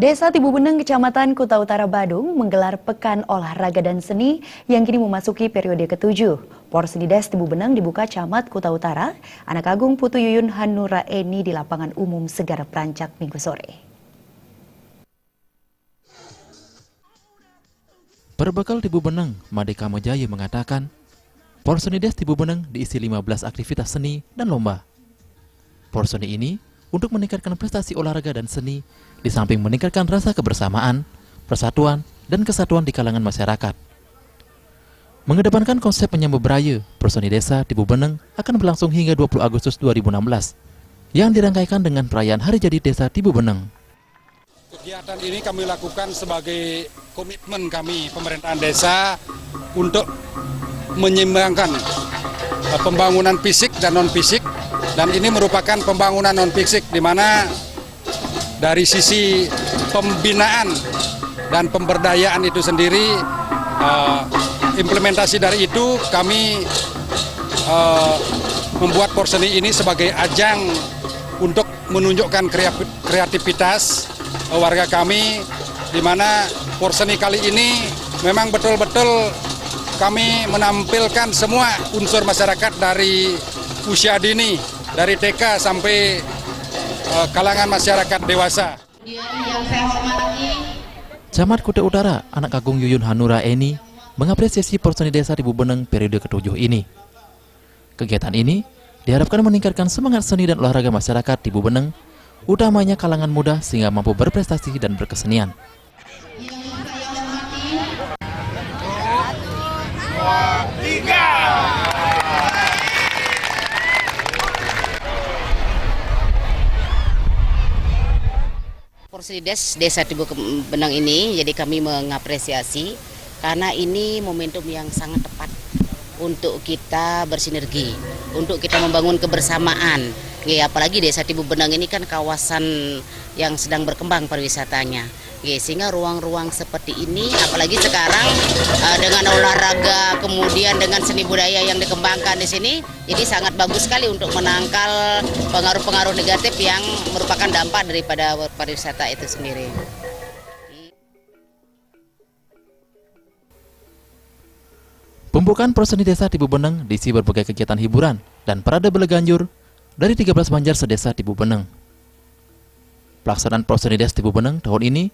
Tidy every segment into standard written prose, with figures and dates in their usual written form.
Desa Tibubeneng, Kecamatan Kuta Utara, Badung menggelar Pekan Olahraga dan Seni yang kini memasuki periode ke-7. Porsenides Tibubeneng dibuka Camat Kuta Utara, Anak Agung Putu Yuyun Hanura Eni di lapangan umum Segar Prancak Minggu sore. Berbekal Tibubeneng, Madeka Mojaya mengatakan, Porsenides Tibubeneng diisi 15 aktivitas seni dan lomba. Porseni ini untuk meningkatkan prestasi olahraga dan seni, di samping meningkatkan rasa kebersamaan, persatuan, dan kesatuan di kalangan masyarakat. Mengedepankan konsep menyambut beraya, Porseni Desa Tibubeneng akan berlangsung hingga 20 Agustus 2016, yang dirangkaikan dengan perayaan Hari Jadi Desa Tibubeneng. Kegiatan ini kami lakukan sebagai komitmen kami, pemerintahan desa, untuk menyeimbangkan pembangunan fisik dan non-fisik, dan ini merupakan pembangunan non-fisik di mana dari sisi pembinaan dan pemberdayaan itu sendiri, implementasi dari itu kami membuat Porseni ini sebagai ajang untuk menunjukkan kreativitas warga kami, di mana Porseni kali ini memang betul-betul kami menampilkan semua unsur masyarakat dari usia dini, dari TK sampai kalangan masyarakat dewasa. Camat Kuta Utara, Anak Agung Yuyun Hanura Eni, mengapresiasi Porseni Desa Tibubeneng periode ke-7 ini. Kegiatan ini diharapkan meningkatkan semangat seni dan olahraga masyarakat Tibubeneng, utamanya kalangan muda sehingga mampu berprestasi dan berkesenian. Porsenides Desa Tibubeneng ini, jadi kami mengapresiasi karena ini momentum yang sangat tepat untuk kita bersinergi, untuk kita membangun kebersamaan. Ya, apalagi Desa Tibubeneng ini kan kawasan yang sedang berkembang pariwisatanya. Ya, sehingga ruang-ruang seperti ini, apalagi sekarang dengan olahraga, kemudian dengan seni budaya yang dikembangkan di sini, jadi sangat bagus sekali untuk menangkal pengaruh-pengaruh negatif yang merupakan dampak daripada pariwisata itu sendiri. Pembukaan Porseni Desa Tibubeneng diisi berbagai kegiatan hiburan dan parade beleganjur dari 13 banjar sedesa Tibubeneng. Pelaksanaan Porseni Desa Tibubeneng tahun ini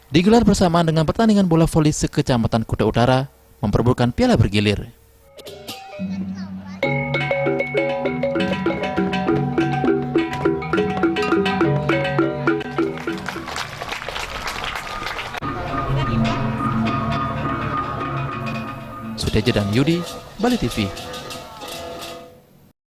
digelar bersamaan dengan pertandingan bola voli se-Kecamatan Kuta Utara memperebutkan piala bergilir. Suteja dan Yudi, Bali TV.